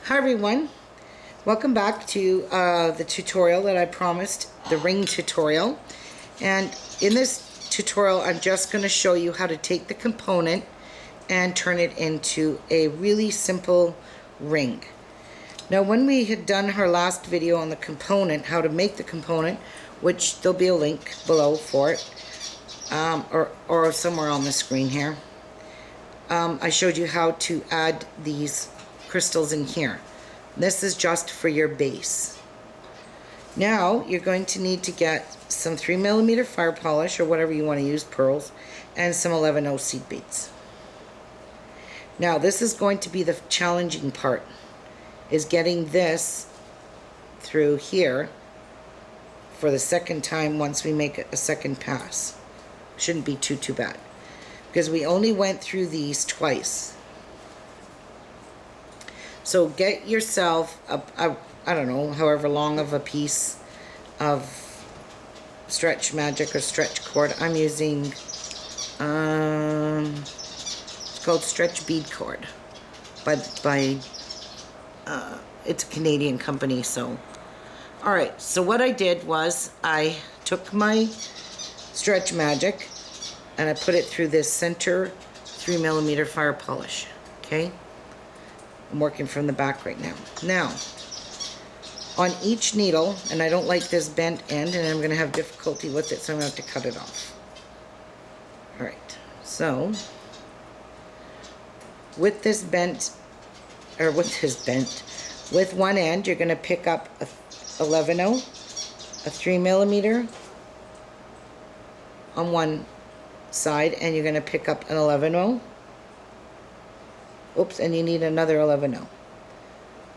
Hi everyone, welcome back to the tutorial that I promised, the ring tutorial. And in this tutorial I'm just going to show you how to take the component and turn it into a really simple ring. Now when we had done our last video on the component, how to make the component, which there'll be a link below for it, or somewhere on the screen here, I showed you how to add these crystals in here. This is just for your base. Now you're going to need to get some 3mm fire polish or whatever you want to use, pearls, and some 11/0 seed beads. Now this is going to be the challenging part, is getting this through here for the second time once we make a second pass. Shouldn't be too bad, because we only went through these twice. So get yourself a I don't know, however long of a piece of stretch magic or stretch cord. I'm using it's called stretch bead cord by it's a Canadian company. So alright, so what I did was I took my stretch magic and I put it through this center 3mm fire polish. Okay, I'm working from the back right now. Now, on each needle, and I don't like this bent end, and I'm going to have difficulty with it, so I'm going to have to cut it off. Alright, so, with this bent, with one end, you're going to pick up a 11/0, a 3mm on one side, and you're going to pick up an 11/0. Oops, and you need another 11/0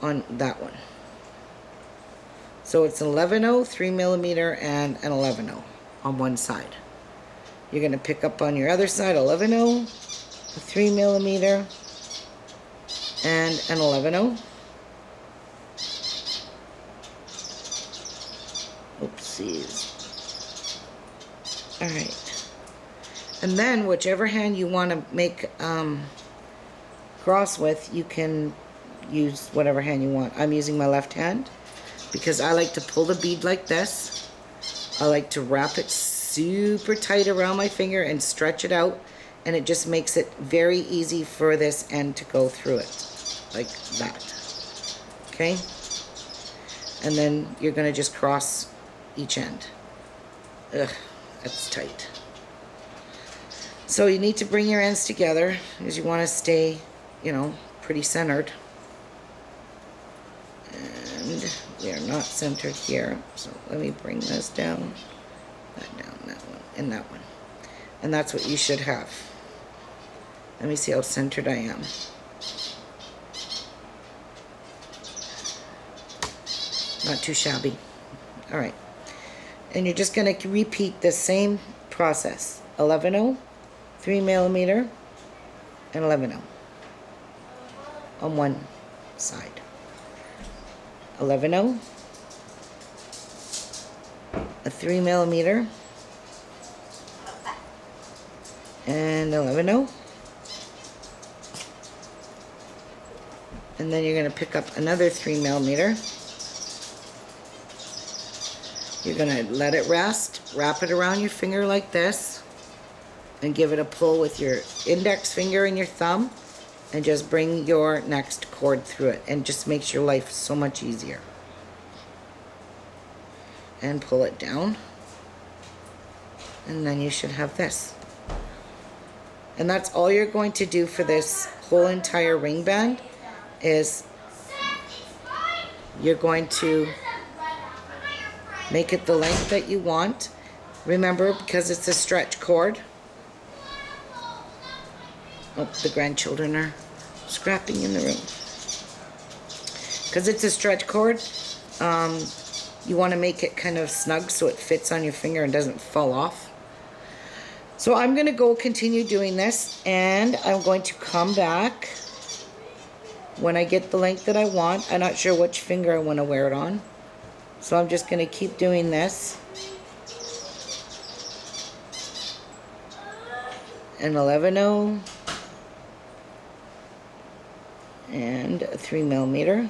on that one. So it's an 11/0, 3mm, and an 11/0 on one side. You're going to pick up on your other side 11/0, a 3mm, and an 11/0. Oopsies. Alright. And then whichever hand you want to make cross with, you can use whatever hand you want. I'm using my left hand because I like to pull the bead like this. I like to wrap it super tight around my finger and stretch it out, and it just makes it very easy for this end to go through it like that. Okay, and then you're going to just cross each end. Ugh, that's tight. So you need to bring your ends together because you want to stay, you know, pretty centered. And we are not centered here, so let me bring this down, that one, and that one. And that's what you should have. Let me see how centered I am. Not too shabby. Alright. And you're just going to repeat the same process. 11/0, 3mm, and 11/0 on one side. 11/0, a 3mm, and 11/0, and then you're going to pick up another 3mm. You're going to let it rest, wrap it around your finger like this, and give it a pull with your index finger and your thumb, and just bring your next cord through it, and just makes your life so much easier. And pull it down, and then you should have this. And that's all you're going to do for this whole entire ring band, is you're going to make it the length that you want. Remember, because it's a stretch cord. Oh, the grandchildren are scrapping in the room. Because it's a stretch cord, you want to make it kind of snug so it fits on your finger and doesn't fall off. So I'm going to go continue doing this, and I'm going to come back when I get the length that I want. I'm not sure which finger I want to wear it on, so I'm just going to keep doing this. An 11/0. and a 3mm.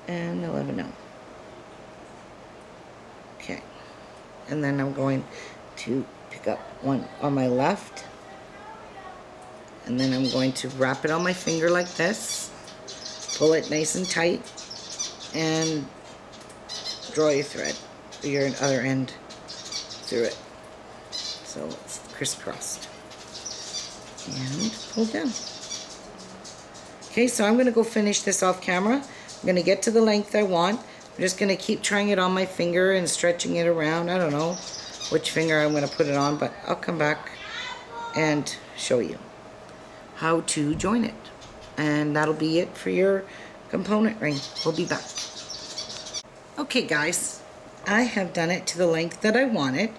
And 11 oh. Okay, and then I'm going to pick up one on my left, and then I'm going to wrap it on my finger like this, pull it nice and tight, and draw your thread, your other end through it, so it's crisscrossed, and pull down. Okay, so I'm going to go finish this off camera. I'm going to get to the length I want. I'm just going to keep trying it on my finger and stretching it around. I don't know which finger I'm going to put it on, but I'll come back and show you how to join it. And that'll be it for your component ring. We'll be back. Okay guys, I have done it to the length that I wanted.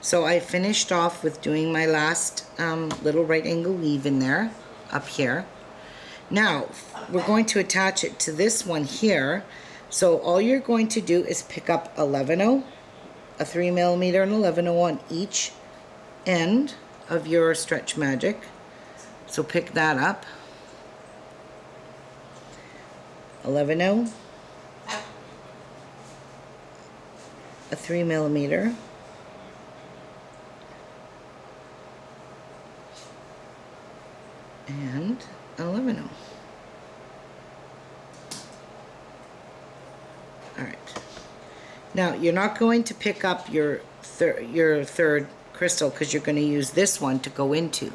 So I finished off with doing my last little right angle weave in there, up here. Now, we're going to attach it to this one here. So all you're going to do is pick up 11/0, a 3mm and 11/0 on each end of your Stretch Magic. So pick that up. 11/0, a 3mm, and 11/0. Alright. Now, you're not going to pick up your third crystal because you're going to use this one to go into.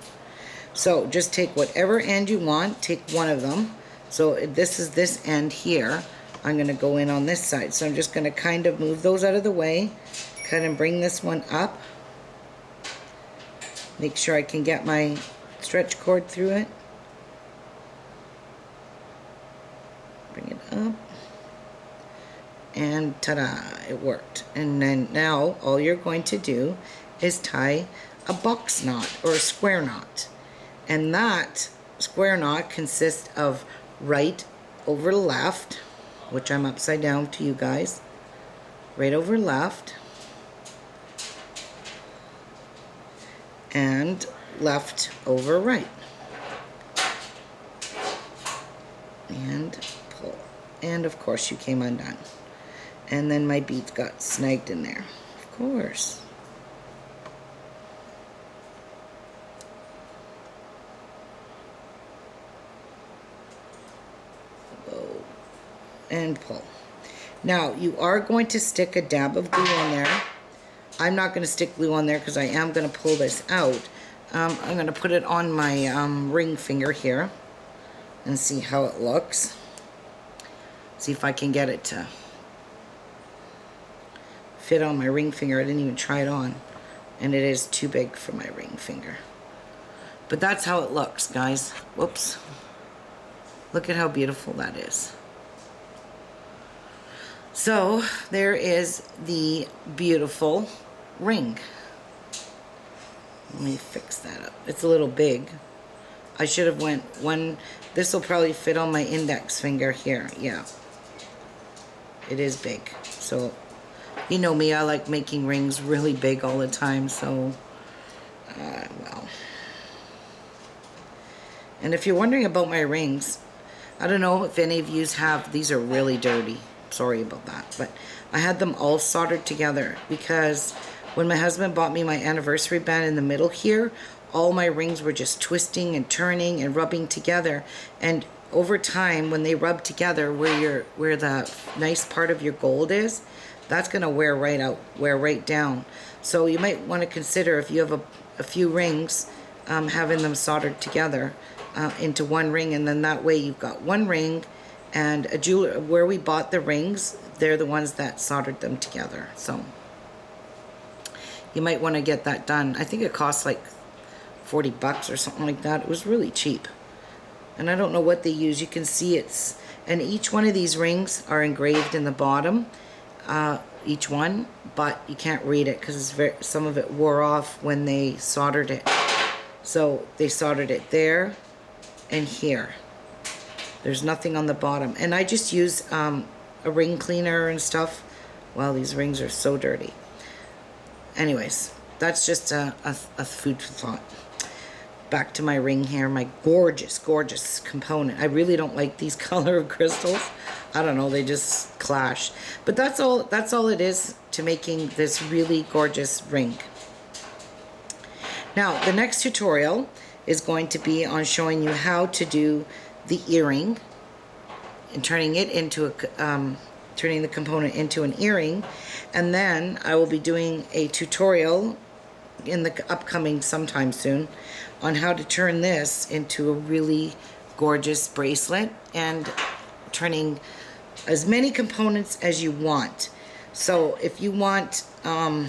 So just take whatever end you want, take one of them. So this is this end here. I'm going to go in on this side. So I'm just going to kind of move those out of the way, kind of bring this one up. Make sure I can get my stretch cord through it. Bring it up. And ta-da, it worked. And then now all you're going to do is tie a box knot or a square knot. And that square knot consists of right over left, which I'm upside down to you guys, right over left, and left over right. And pull. And of course you came undone. And then my beads got snagged in there, of course. Whoa. And pull. Now, you are going to stick a dab of glue on there. I'm not going to stick glue on there because I am going to pull this out. I'm going to put it on my ring finger here and see how it looks. See if I can get it to fit on my ring finger. I didn't even try it on, and it is too big for my ring finger. But that's how it looks, guys. Whoops. Look at how beautiful that is. So there is the beautiful ring. Let me fix that up. It's a little big. I should have went one. This will probably fit on my index finger here. Yeah, it is big. So you know me, I like making rings really big all the time, so, well. And if you're wondering about my rings, I don't know if any of you have, these are really dirty. Sorry about that. But I had them all soldered together because when my husband bought me my anniversary band in the middle here, all my rings were just twisting and turning and rubbing together. And over time, when they rub together, where the nice part of your gold is, that's going to wear right out, wear right down. So you might want to consider, if you have a few rings, having them soldered together into one ring, and then that way you've got one ring, and a jeweler, where we bought the rings, they're the ones that soldered them together. So you might want to get that done. I think it costs like 40 bucks or something like that. It was really cheap. And I don't know what they use. You can see it's, and each one of these rings are engraved in the bottom. Each one, but you can't read it because some of it wore off when they soldered it. So they soldered it there and here. There's nothing on the bottom. And I just use a ring cleaner and stuff. Wow, these rings are so dirty. Anyways, that's just a food for thought. Back to my ring here, my gorgeous, gorgeous component. I really don't like these color of crystals. I don't know, they just clash. But that's all it is to making this really gorgeous ring. Now, the next tutorial is going to be on showing you how to do the earring and turning it into a turning the component into an earring. And then I will be doing a tutorial in the upcoming sometime soon on how to turn this into a really gorgeous bracelet and turning as many components as you want. So if you want a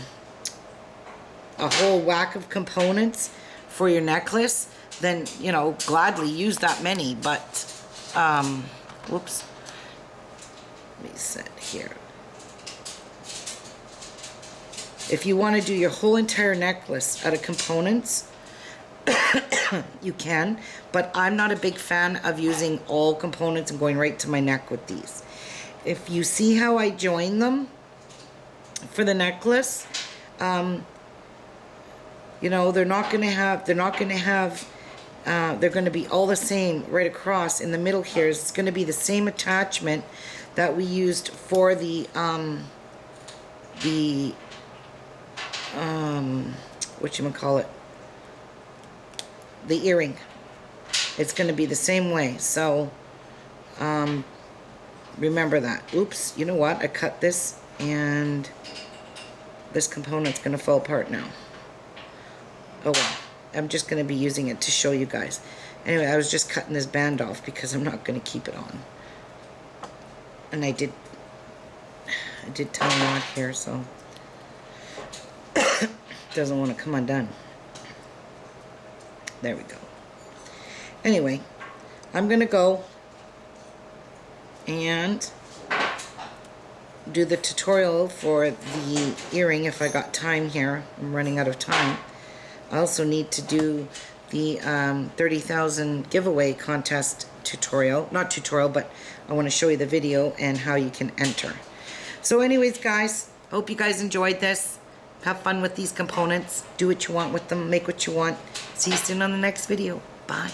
whole whack of components for your necklace, then, you know, gladly use that many. But whoops, let me set here. If you want to do your whole entire necklace out of components, you can, but I'm not a big fan of using all components and going right to my neck with these. If you see how I join them for the necklace, you know, they're going to be all the same right across. In the middle here, it's going to be the same attachment that we used for the whatchamacallit, the earring. It's going to be the same way. So remember that. Oops, you know what? I cut this and this component's going to fall apart now. Oh well. I'm just going to be using it to show you guys. Anyway, I was just cutting this band off because I'm not going to keep it on. And I did tie a knot here, so it doesn't want to come undone. There we go. Anyway, I'm going to go and do the tutorial for the earring if I got time here. I'm running out of time. I also need to do the 30,000 giveaway contest tutorial. Not tutorial, but I want to show you the video and how you can enter. So anyways, guys, hope you guys enjoyed this. Have fun with these components. Do what you want with them. Make what you want. See you soon on the next video. Bye.